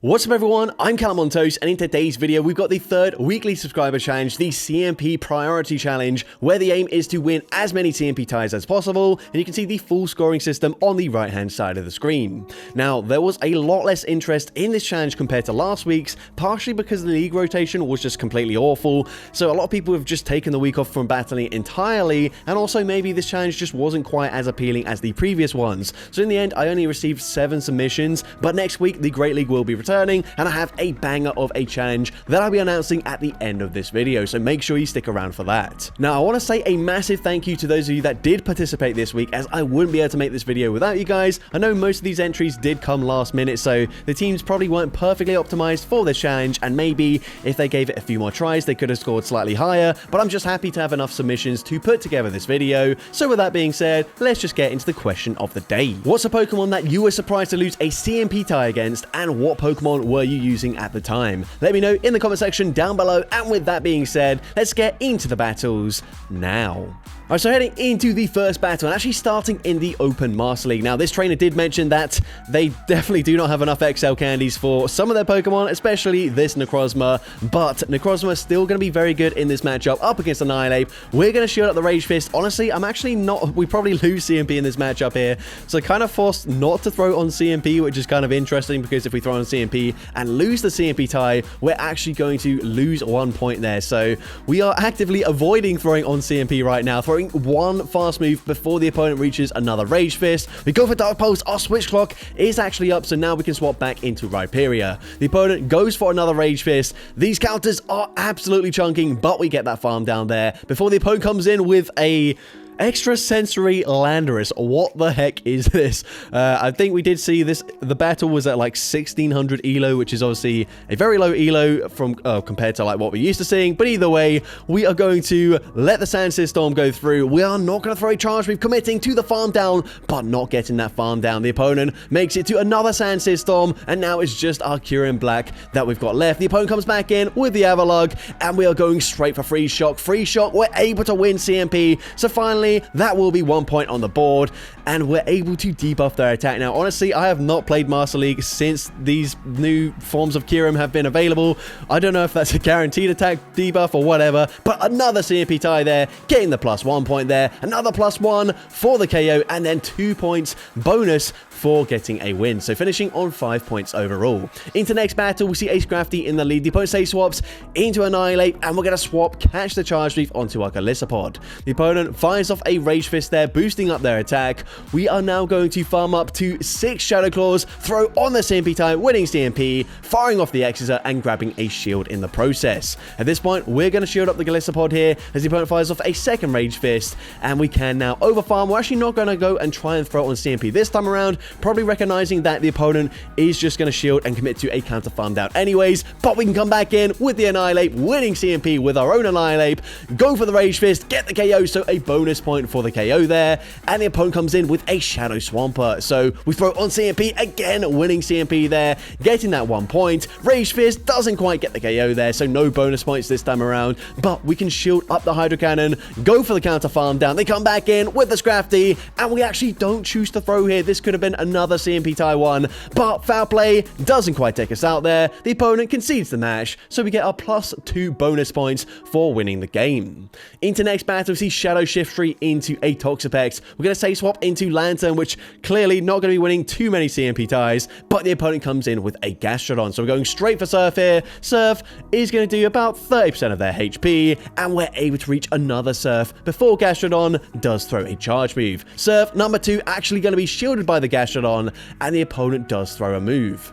What's up everyone, I'm CallumOnToast, and in today's video we've got the third weekly subscriber challenge, the CMP Priority Challenge, where the aim is to win as many CMP ties as possible, and you can see the full scoring system on the right hand side of the screen. Now, there was a lot less interest in this challenge compared to last week's, partially because the league rotation was just completely awful, so a lot of people have just taken the week off from battling entirely, and also maybe this challenge just wasn't quite as appealing as the previous ones. So in the end, I only received 7 submissions, but next week the Great League will be returning, and I have a banger of a challenge that I'll be announcing at the end of this video, so make sure you stick around for that. Now, I want to say a massive thank you to those of you that did participate this week, as I wouldn't be able to make this video without you guys. I know most of these entries did come last minute, so the teams probably weren't perfectly optimized for this challenge, and maybe if they gave it a few more tries, they could have scored slightly higher, but I'm just happy to have enough submissions to put together this video. So with that being said, let's just get into the question of the day. What's a Pokemon that you were surprised to lose a CMP tie against, and what Pokemon were you using at the time? Let me know in the comment section down below, and with that being said, let's get into the battles now. Alright, so heading into the first battle, and actually starting in the Open Master League. Now, this trainer did mention that they definitely do not have enough XL candies for some of their Pokemon, especially this Necrozma, but Necrozma is still going to be very good in this matchup up against Annihilate. We're going to shield up the Rage Fist. Honestly, I'm actually not... We probably lose CMP in this matchup here, so kind of forced not to throw on CMP, which is kind of interesting, because if we throw on CMP and lose the CMP tie, we're actually going to lose 1 point there. So we are actively avoiding throwing on CMP right now, throwing one fast move before the opponent reaches another Rage Fist. We go for Dark Pulse. Our switch clock is actually up, so now we can swap back into Rhyperior. The opponent goes for another Rage Fist. These counters are absolutely chunking, but we get that farm down there before the opponent comes in with a Extrasensory Landorus. What the heck is this? I think we did see this. The battle was at like 1600 elo, which is obviously a very low elo from compared to like what we're used to seeing. But either way, we are going to let the Sandsear Storm go through. We are not going to throw a charge move, committing to the farm down, but not getting that farm down. The opponent makes it to another Sandsear Storm, and now it's just our Kyurem Black that we've got left. The opponent comes back in with the Avalugg, and we are going straight for Freeze Shock. Freeze Shock, we're able to win CMP. So finally, that will be 1 point on the board, and we're able to debuff their attack. Now, honestly, I have not played Master League since these new forms of Kyurem have been available. I don't know if that's a guaranteed attack debuff or whatever, but another CMP tie there, getting the +1 point there, another +1 for the KO, and then 2 points bonus for getting a win. So finishing on 5 points overall. Into next battle, we see Ace Crafty in the lead. The opponent safe swaps into Annihilate, and we're going to swap Catch the Charge Leaf onto our Golisopod. The opponent fires off a Rage Fist there, boosting up their attack. We are now going to farm up to 6 Shadow Claws, throw on the CMP tie, winning CMP, firing off the Exeter, and grabbing a shield in the process. At this point, we're going to shield up the Golisopod here, as the opponent fires off a second Rage Fist, and we can now overfarm. We're actually not going to go and try and throw on CMP this time around, probably recognizing that the opponent is just going to shield and commit to a counter farm down anyways, but we can come back in with the Annihilate, winning CMP with our own Annihilate, go for the Rage Fist, get the KO, so a bonus point for the KO there, and the opponent comes in with a Shadow Swampert, so we throw on CMP again, winning CMP there, getting that 1 point. Rage Fist doesn't quite get the KO there, so no bonus points this time around, but we can shield up the Hydro Cannon, go for the counter farm down. They come back in with the Scrafty, and we actually don't choose to throw here. This could have been another CMP tie 1, but foul play doesn't quite take us out there. The opponent concedes the match, so we get our +2 bonus points for winning the game. Into next battle, we see Shadow Shiftry into a Toxapex. We're going to say swap into Lantern, which clearly not going to be winning too many CMP ties, but the opponent comes in with a Gastrodon, so we're going straight for Surf here. Surf is going to do about 30% of their HP, and we're able to reach another Surf before Gastrodon does throw a charge move. Surf number 2 actually going to be shielded by the Gastrodon, and the opponent does throw a move.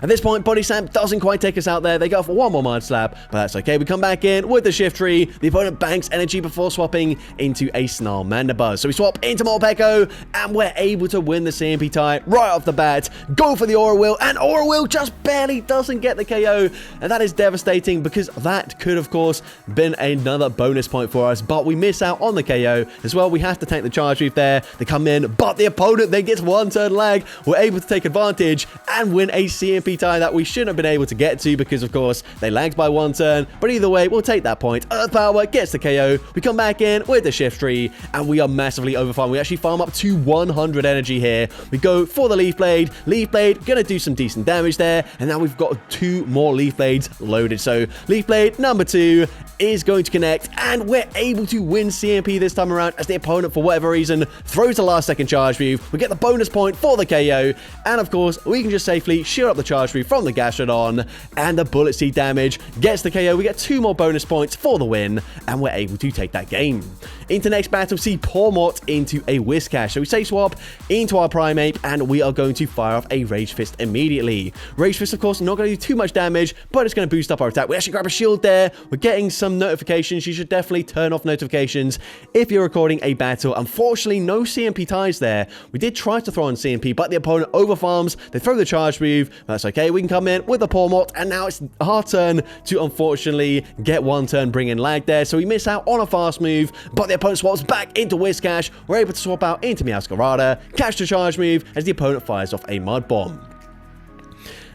At this point, Body Slam doesn't quite take us out there. They go for one more Mud Slap, but that's okay. We come back in with the Shiftry. The opponent banks energy before swapping into a Snarl Mandibuzz. So we swap into Morpeko, and we're able to win the CMP tie right off the bat. Go for the Aura Wheel, and Aura Wheel just barely doesn't get the KO, and that is devastating, because that could, of course, been another bonus point for us, but we miss out on the KO as well. We have to take the charge move there. They come in, but the opponent then gets 1 turn lag. We're able to take advantage and win a CMP CMP tie that we shouldn't have been able to get to because, of course, they lagged by 1 turn. But either way, we'll take that point. Earth Power gets the KO. We come back in with the Shift Tree, and we are massively overfarmed. We actually farm up to 100 energy here. We go for the Leaf Blade. Leaf Blade gonna do some decent damage there, and now we've got 2 more Leaf Blades loaded. So Leaf Blade number 2 is going to connect, and we're able to win CMP this time around as the opponent, for whatever reason, throws a last second charge move. We get the bonus point for the KO, and of course, we can just safely shield up the charge move from the Gastrodon, and the Bullet Seed damage gets the KO. We get 2 more bonus points for the win, and we're able to take that game. Into next battle, see Pormort into a Whiscash. So we say swap into our Primeape, and we are going to fire off a Rage Fist immediately. Rage Fist, of course, not going to do too much damage, but it's going to boost up our attack. We actually grab a shield there. We're getting some notifications. You should definitely turn off notifications if you're recording a battle. Unfortunately, no CMP ties there. We did try to throw on CMP, but the opponent overfarms. They throw the charge move. That's okay. We can come in with the Pormort, and now it's our turn to unfortunately get 1 turn, bring in lag there. So we miss out on a fast move, but the opponent swaps back into Whiscash. We're able to swap out into Meowscarada, catch the charge move as the opponent fires off a Mud Bomb.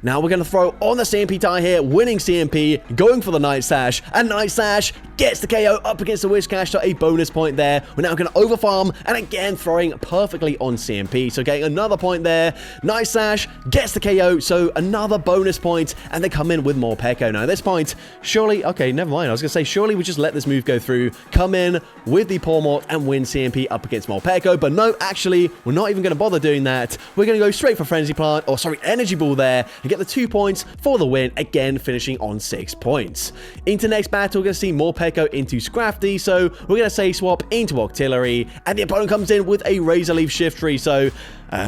Now we're going to throw on the CMP tie here, winning CMP, going for the Night Sash, and Night Sash gets the KO up against the Whiscash, so a bonus point there. We're now going to overfarm, and again throwing perfectly on CMP, so getting another point there. Night Sash gets the KO, so another bonus point, and they come in with more Peko. Now at this point, surely, okay, never mind, I was going to say, surely we just let this move go through, come in with the Pormort, and win CMP up against more Peko, but no, actually, we're not even going to bother doing that. We're going to go straight for Frenzy Plant, or sorry, Energy Ball there, and get the 2 points for the win, again finishing on 6 points. Into next battle, we're going to see more Peko into Scrafty, so we're going to say swap into Octillery, and the opponent comes in with a Razor Leaf Shift Tree, so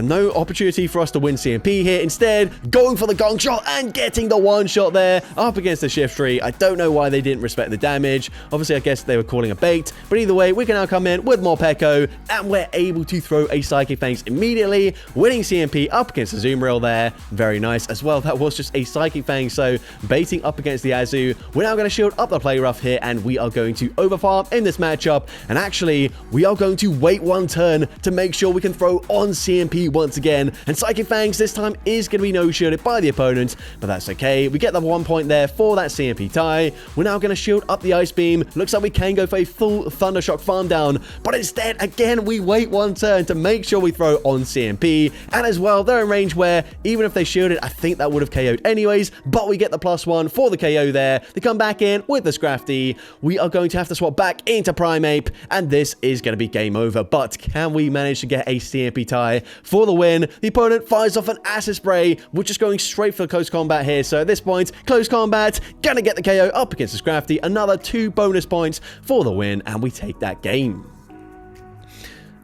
no opportunity for us to win CMP here. Instead, going for the Gong Shot and getting the 1-shot there up against the Shift Tree. I don't know why they didn't respect the damage. Obviously, I guess they were calling a bait. But either way, we can now come in with more Peko, and we're able to throw a Psychic Fangs immediately, winning CMP up against the Azumarill there. Very nice as well. That was just a Psychic Fang, so baiting up against the Azu. We're now going to shield up the Play Rough here, and we are going to overfarm in this matchup. And actually, we are going to wait 1 turn to make sure we can throw on CMP once again, and Psychic Fangs this time is going to be no-shielded by the opponent, but that's okay. We get the 1 point there for that CMP tie. We're now going to shield up the Ice Beam. Looks like we can go for a full Thundershock farm down, but instead, again, we wait 1 turn to make sure we throw on CMP, and as well, they're in range where, even if they shielded, I think that would have KO'd anyways, but we get the +1 for the KO there. They come back in with the Scrafty. We are going to have to swap back into Primeape, and this is going to be game over, but can we manage to get a CMP tie for the win? The opponent fires off an Acid Spray. We're just going straight for close combat here, so at this point, close combat, gonna get the KO up against the Scrafty. Another 2 bonus points for the win, and we take that game.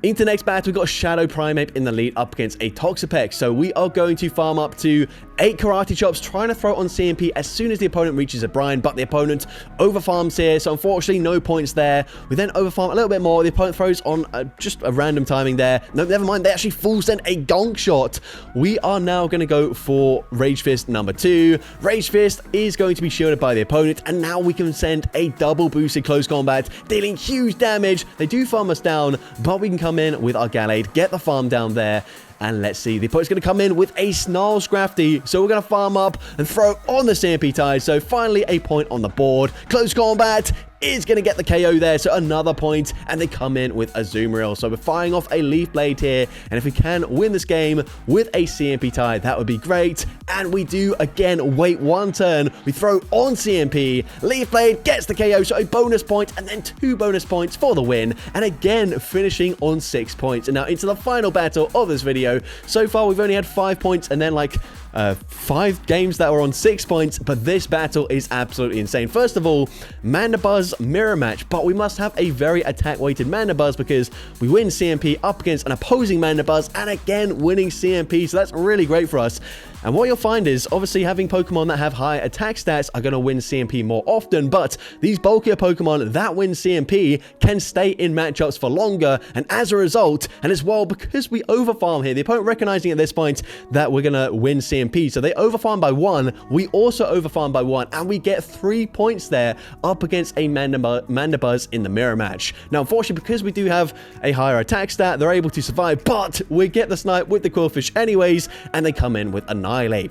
Into next battle, we've got Shadow Primeape in the lead up against a Toxapex. So we are going to farm up to 8 Karate Chops, trying to throw on CMP as soon as the opponent reaches a brine, but the opponent overfarms here, so unfortunately no points there. We then overfarm a little bit more. The opponent throws on just a random timing there. No, never mind, they actually full send a Gonk Shot. We are now going to go for Rage Fist number 2. Rage Fist is going to be shielded by the opponent, and now we can send a double boosted close combat, dealing huge damage. They do farm us down, but we can come in with our Gallade, get the farm down there, and let's see, the opponent's going to come in with a Snarl Scrafty, so we're going to farm up and throw on the CMP ties, so finally a point on the board. Close combat is going to get the KO there, so another point, and they come in with a Azumarill, so we're firing off a Leaf Blade here, and if we can win this game with a CMP tie, that would be great, and we do again wait 1 turn, we throw on CMP, Leaf Blade gets the KO, so a bonus point, and then 2 bonus points for the win, and again finishing on 6 points, and now into the final battle of this video. So far we've only had 5 points, and then like 5 games that were on 6 points, but this battle is absolutely insane. First of all, Mandibuzz mirror match, but we must have a very attack-weighted Mandibuzz because we win CMP up against an opposing Mandibuzz, and again winning CMP, so that's really great for us. And what you'll find is, obviously, having Pokemon that have high attack stats are going to win CMP more often, but these bulkier Pokemon that win CMP can stay in matchups for longer, and as a result, and as well, because we overfarm here, the opponent recognizing at this point that we're going to win CMP, so they overfarm by 1, we also overfarm by 1, and we get 3 points there up against a Mandibuzz in the mirror match. Now, unfortunately, because we do have a higher attack stat, they're able to survive, but we get the snipe with the Quillfish anyways, and they come in with a Annihilate.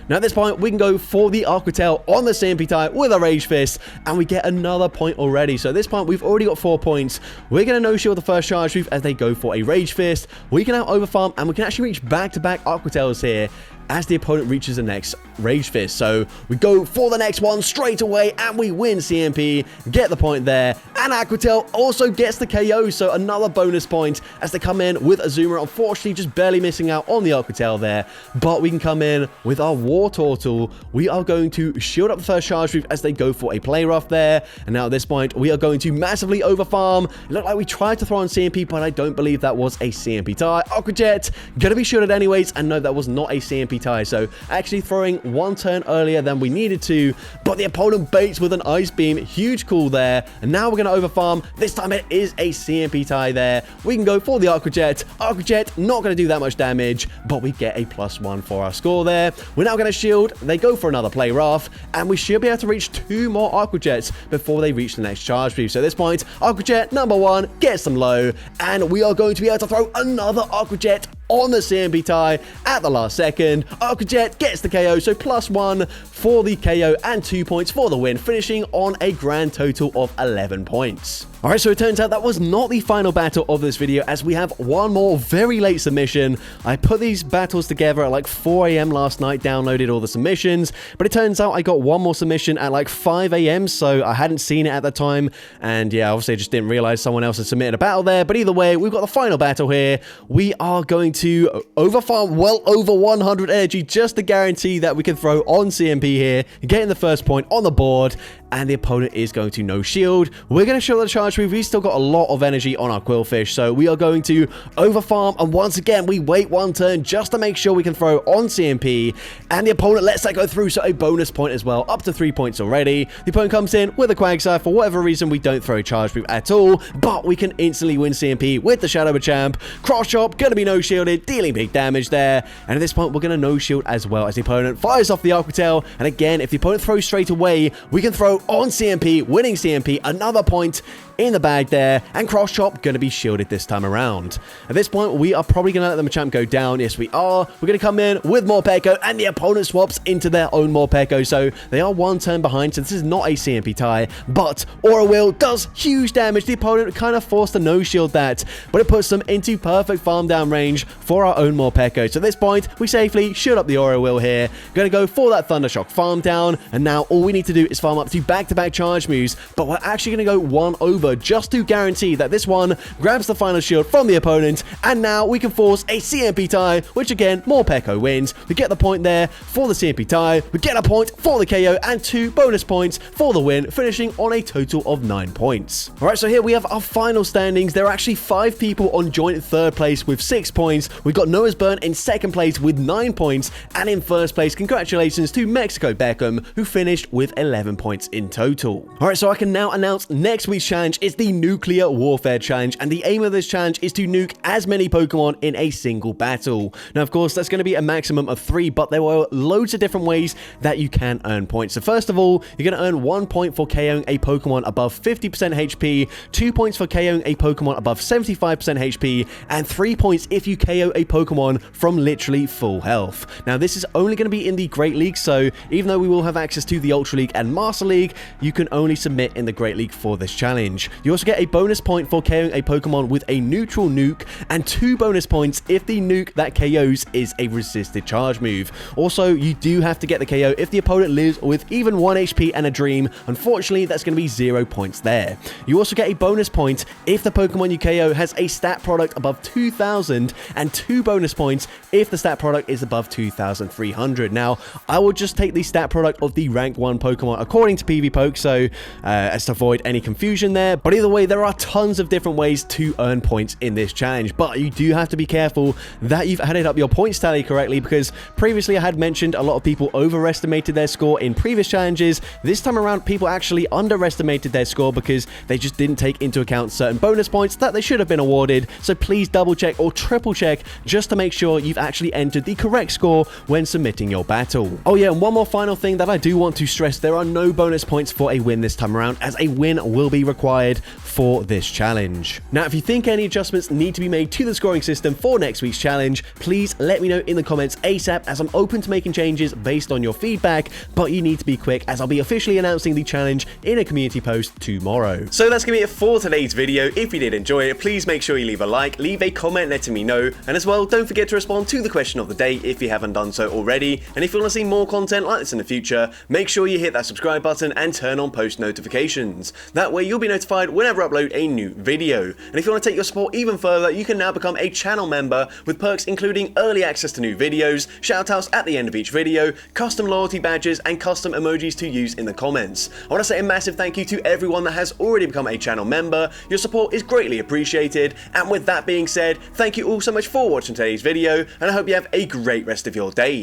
Now at this point, we can go for the Aqua Tail on the CMP tie with a Rage Fist, and we get another point already. So at this point, we've already got 4 points. We're going to no-shield the first charge move as they go for a Rage Fist. We can now overfarm, and we can actually reach back-to-back Aqua Tails here as the opponent reaches the next Rage Fist. So we go for the next one straight away, and we win CMP, get the point there, and Aqua Tail also gets the KO, so another bonus point as they come in with Azuma. Unfortunately, just barely missing out on the Aqua Tail there, but we can come in with our War Turtle. We are going to shield up the first charge move as they go for a Play Rough there, and now at this point, we are going to massively overfarm. It looked like we tried to throw on CMP, but I don't believe that was a CMP tie. Aqua Jet, gonna be shielded anyways, and no, that was not a CMP tie, so actually throwing one turn earlier than we needed to, but the opponent baits with an Ice Beam. Huge call there, and now we're going to overfarm. This time it is a CMP tie there. We can go for the Aqua Jet. Aqua Jet not going to do that much damage, but we get a +1 for our score there. We're now going to shield. They go for another Play Rough, and we should be able to reach 2 more Aqua Jets before they reach the next charge move. So at this point, Aqua Jet number 1 gets them low, and we are going to be able to throw another Aqua Jet on the CMP tie at the last second. Aqua Jet gets the KO, so +1 for the KO and 2 points for the win, finishing on a grand total of 11 points. Alright, so it turns out that was not the final battle of this video, as we have one more very late submission. I put these battles together at like 4 AM last night, downloaded all the submissions, but it turns out I got one more submission at like 5 AM, so I hadn't seen it at the time, and yeah, obviously I just didn't realize someone else had submitted a battle there. But either way, we've got the final battle here. We are going to overfarm well over 100 energy just to guarantee that we can throw on CMP here, getting the first point on the board, and the opponent is going to no shield. We're going to shield the charge move. We've still got a lot of energy on our Quillfish, so we are going to overfarm, and once again, we wait one turn just to make sure we can throw on CMP, and the opponent lets that go through, so a bonus point as well, up to 3 points already. The opponent comes in with a Quagsire. For whatever reason, we don't throw a charge move at all, but we can instantly win CMP with the Shadow Machamp. Cross Chop, going to be no shielded, dealing big damage there, and at this point, we're going to no shield as well as the opponent fires off the Aqua Tail, and again, if the opponent throws straight away, we can throw on CMP, winning CMP, another point in the bag there, and Cross Chop going to be shielded this time around. At this point, we are probably going to let the Machamp go down. Yes, we are. We're going to come in with Morpeko, and the opponent swaps into their own Morpeko, so they are one turn behind, so this is not a CMP tie, but Aura Wheel does huge damage. The opponent kind of forced to no-shield that, but it puts them into perfect farm down range for our own Morpeko. So at this point, we safely shield up the Aura Wheel here. Going to go for that Thunder Shock farm down, and now all we need to do is farm up to back-to-back charge moves, but we're actually going to go one over just to guarantee that this one grabs the final shield from the opponent, and now we can force a CMP tie, which again, Morpeko wins. We get the point there for the CMP tie, we get a point for the KO, and 2 bonus points for the win, finishing on a total of 9 points. Alright, so here we have our final standings. There are actually 5 people on joint third place with 6 points. We've got Noah's Burn in second place with 9 points, and in first place, congratulations to Mexico Beckham, who finished with 11 points in total. Alright, so I can now announce next week's challenge is the Nuclear Warfare Challenge, and the aim of this challenge is to nuke as many Pokemon in a single battle. Now, of course, that's going to be a maximum of 3, but there are loads of different ways that you can earn points. So first of all, you're going to earn 1 point for KOing a Pokemon above 50% HP, 2 points for KOing a Pokemon above 75% HP, and 3 points if you KO a Pokemon from literally full health. Now, this is only going to be in the Great League, so even though we will have access to the Ultra League and Master League, you can only submit in the Great League for this challenge. You also get a bonus point for KOing a Pokemon with a neutral nuke, and 2 bonus points if the nuke that KOs is a resisted charge move. Also, you do have to get the KO if the opponent lives with even 1 HP and a Dream. Unfortunately, that's going to be 0 points there. You also get a bonus point if the Pokemon you KO has a stat product above 2,000, and 2 bonus points if the stat product is above 2,300. Now, I will just take the stat product of the rank 1 Pokemon according to PvPoke, so as to avoid any confusion there. But either way, there are tons of different ways to earn points in this challenge, but you do have to be careful that you've added up your points tally correctly, because previously I had mentioned a lot of people overestimated their score in previous challenges. This time around, people actually underestimated their score because they just didn't take into account certain bonus points that they should have been awarded. So please double check or triple check just to make sure you've actually entered the correct score when submitting your battle. Oh yeah, and one more final thing that I do want to stress: there are no bonus points for a win this time around, as a win will be required required for this challenge. Now, if you think any adjustments need to be made to the scoring system for next week's challenge, please let me know in the comments ASAP, as I'm open to making changes based on your feedback, but you need to be quick as I'll be officially announcing the challenge in a community post tomorrow. So that's going to be it for today's video. If you did enjoy it, please make sure you leave a like, leave a comment letting me know, and as well, don't forget to respond to the question of the day if you haven't done so already. And if you want to see more content like this in the future, make sure you hit that subscribe button and turn on post notifications. That way you'll be notified whenever I upload a new video. And if you want to take your support even further, you can now become a channel member with perks including early access to new videos, shoutouts at the end of each video, custom loyalty badges, and custom emojis to use in the comments. I want to say a massive thank you to everyone that has already become a channel member. Your support is greatly appreciated. And with that being said, thank you all so much for watching today's video, and I hope you have a great rest of your day.